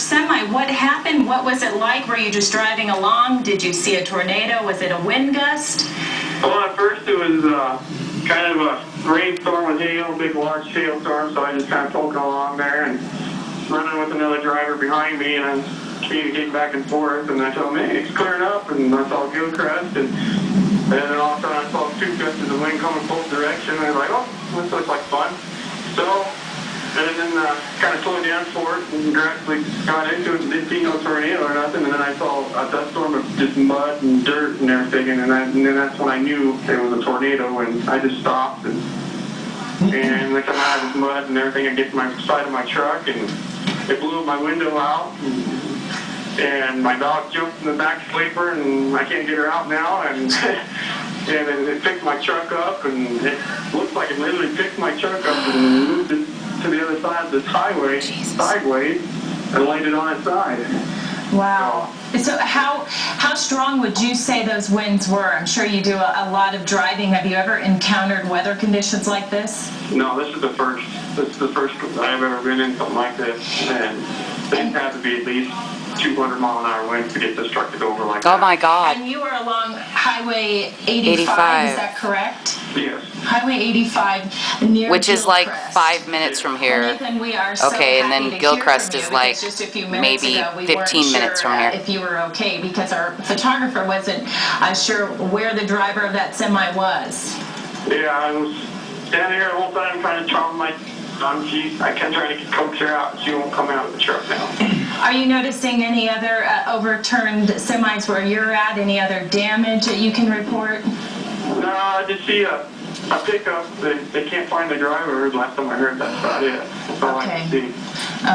semi. What happened? What was it like? Were you just driving along? Did you see a tornado? Was it a wind gust? Well, at first it was kind of a rainstorm with hail, big large hailstorm, so I just kind of poking along there and running with another driver behind me, and I'm communicating back and forth, and I told him, hey, it's clearing up, and I saw Gilcrest, and then all of a sudden I saw two gusts of the wind coming both directions, and I was like, oh, this looks like fun. So, and then kind of slowed down for it and gradually got into it and didn't see no tornado or nothing. And then I saw a dust storm of just mud and dirt and everything. And then that's when I knew it was a tornado. And I just stopped and I come out of this mud and everything. I get to my side of my truck and it blew my window out. And my dog jumped in the back sleeper and I can't get her out now. And and it picked my truck up and it looks like it literally picked my truck up and moved it to the other side of this highway, sideways, and laid it on its side. Wow. So how strong would you say those winds were? I'm sure you do a lot of driving. Have you ever encountered weather conditions like this? No, this is the first. This is the first I've ever been in something like this, and it had to be at least 200-mile-an-hour winds to get this truck to go over like that. Oh my God. And you were along Highway 85, is that correct? Yes. Highway 85 near Which is like Gilcrest. 5 minutes from here. Well, Nathan, we are so Okay, and happy then to hear Gilcrest from is you, like because just a few minutes maybe ago, we 15 weren't minutes sure, from here. if you were okay, because our photographer wasn't sure where the driver of that semi was. Yeah, I was standing here the whole time trying to charm my I kept trying to coax her out. She won't come out of the truck now. Are you noticing any other overturned semis where you're at? Any other damage that you can report? No, I just see a pickup. They can't find the driver. Last time I heard, that's about it. That's all I can see.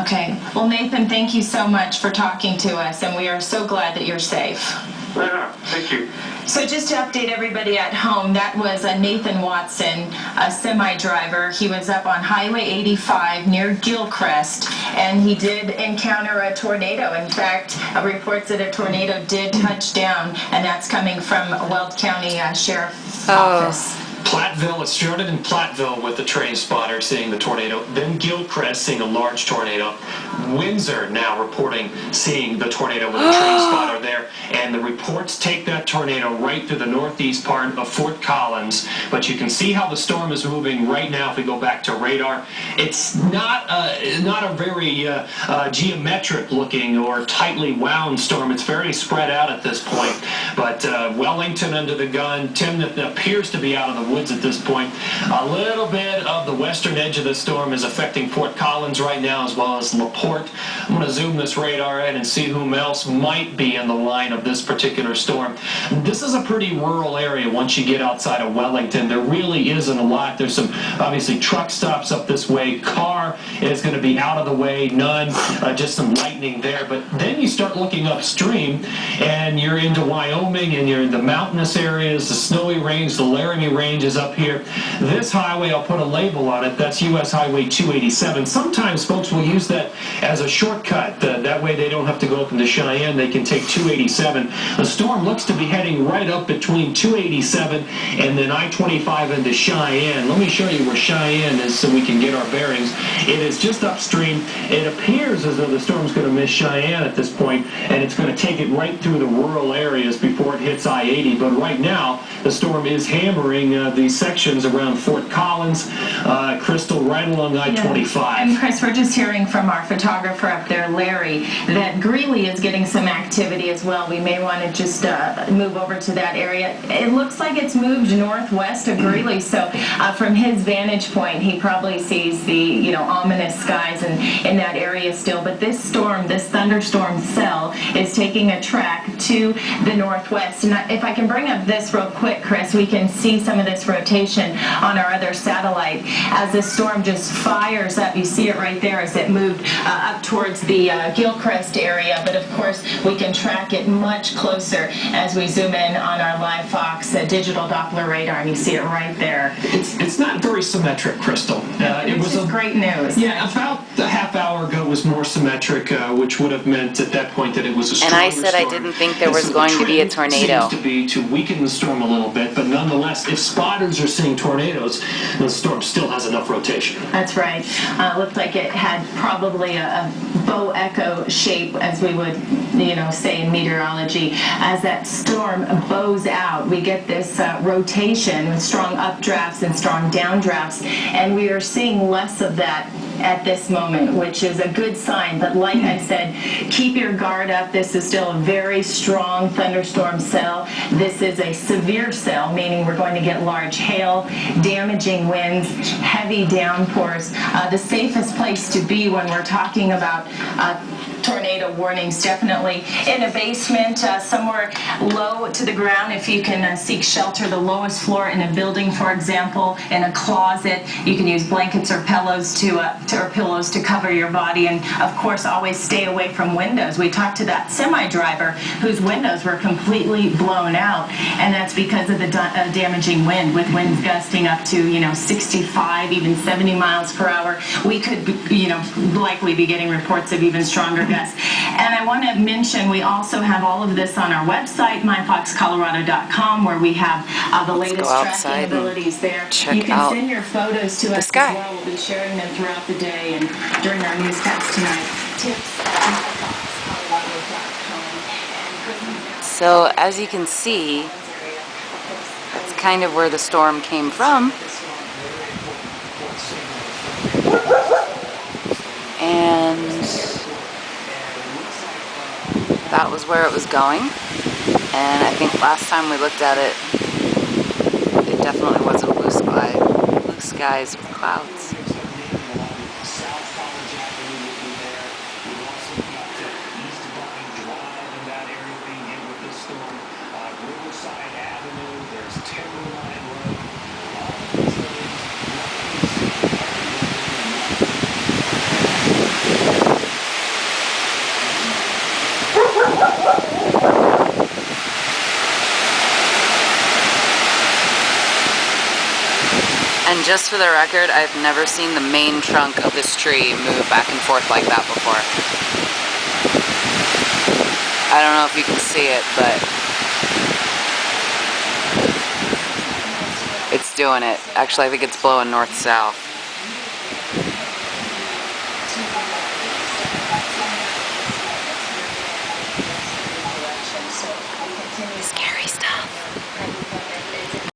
Okay. Well, Nathan, thank you so much for talking to us, and we are so glad that you're safe. Yeah, thank you. So just to update everybody at home, that was Nathan Watson, a semi-driver. He was up on Highway 85 near Gilcrest, and he did encounter a tornado. In fact, reports that a tornado did touch down, and that's coming from Weld County Sheriff's Office. Platteville, it started in Platteville with the train spotter seeing the tornado, then Gilcrest seeing a large tornado. Windsor now reporting seeing the tornado with a train spotter there, and the reports take that tornado right through the northeast part of Fort Collins. But you can see how the storm is moving right now if we go back to radar. It's not a very geometric looking or tightly wound storm. It's very spread out at this point. But Wellington under the gun, Tim appears to be out of the woods at this point. A little bit of the western edge of the storm is affecting Fort Collins right now, as well as LaPorte. I'm going to zoom this radar in and see whom else might be in the line of this particular storm. This is a pretty rural area once you get outside of Wellington. There really isn't a lot. There's some, obviously, truck stops up this way. Car is going to be out of the way. None. Just some lightning there. But then you start looking upstream, and you're into Wyoming, and you're in the mountainous areas, the Snowy Range, the Laramie Range is up here. This highway, I'll put a label on it, that's US Highway 287. Sometimes folks will use that as a shortcut. That way they don't have to go up into Cheyenne, they can take 287. The storm looks to be heading right up between 287 and then I-25 into Cheyenne. Let me show you where Cheyenne is so we can get our bearings. It is just upstream. It appears as though the storm's going to miss Cheyenne at this point, and it's going to take it right through the rural areas before it hits I-80. But right now, the storm is hammering these sections around Fort Collins, Crystal, right along I-25. Yeah. And Chris, we're just hearing from our photographer up there, Larry, that Greeley is getting some activity as well. We may want to just move over to that area. It looks like it's moved northwest of Greeley, so from his vantage point, he probably sees the ominous skies in that area still. But this storm, this thunderstorm cell, is taking a track to the northwest. And if I can bring up this real quick, Chris, we can see some of this rotation on our other satellite as the storm just fires up. You see it right there as it moved up towards the Gilcrest area, but of course we can track it much closer as we zoom in on our live Fox digital Doppler radar, and you see it right there. It's not very symmetric, Crystal. It was great news. Yeah, about a half hour ago was more symmetric, which would have meant at that point that it was a stronger And I said storm. I didn't think there was going to be a tornado. Seems to be to weaken the storm a little bit, but nonetheless, if spotters are seeing tornadoes, the storm still has enough rotation. That's right. Looked like it had probably a bow echo shape, as we would, say in meteorology. As that storm bows out, we get this rotation with strong updrafts and strong downdrafts, and we are seeing less of that at this moment, which is a good sign. But like I said, keep your guard up. This is still a very strong thunderstorm cell. This is a severe cell, meaning we're going to get large hail, damaging winds, heavy downpours. The safest place to be when we're talking about tornado warnings, definitely in a basement, somewhere low to the ground if you can seek shelter, the lowest floor in a building, for example, in a closet. You can use blankets or pillows to cover your body, and of course always stay away from windows. We talked to that semi-driver whose windows were completely blown out, and that's because of the damaging wind, with winds gusting up to 65, even 70 miles per hour. We could likely be getting reports of even stronger gusts. And I want to mention, we also have all of this on our website, myfoxcolorado.com, where we have the latest tracking abilities there. You can send your photos to us as well. We'll be sharing them throughout the day and during our newscast tonight. Tips at myfoxcolorado.com. So as you can see, that's kind of where the storm came from. And that was where it was going. And I think last time we looked at it, it definitely wasn't blue skies with clouds. And just for the record, I've never seen the main trunk of this tree move back and forth like that before. I don't know if you can see it, but it's doing it. Actually, I think it's blowing north-south. Scary stuff.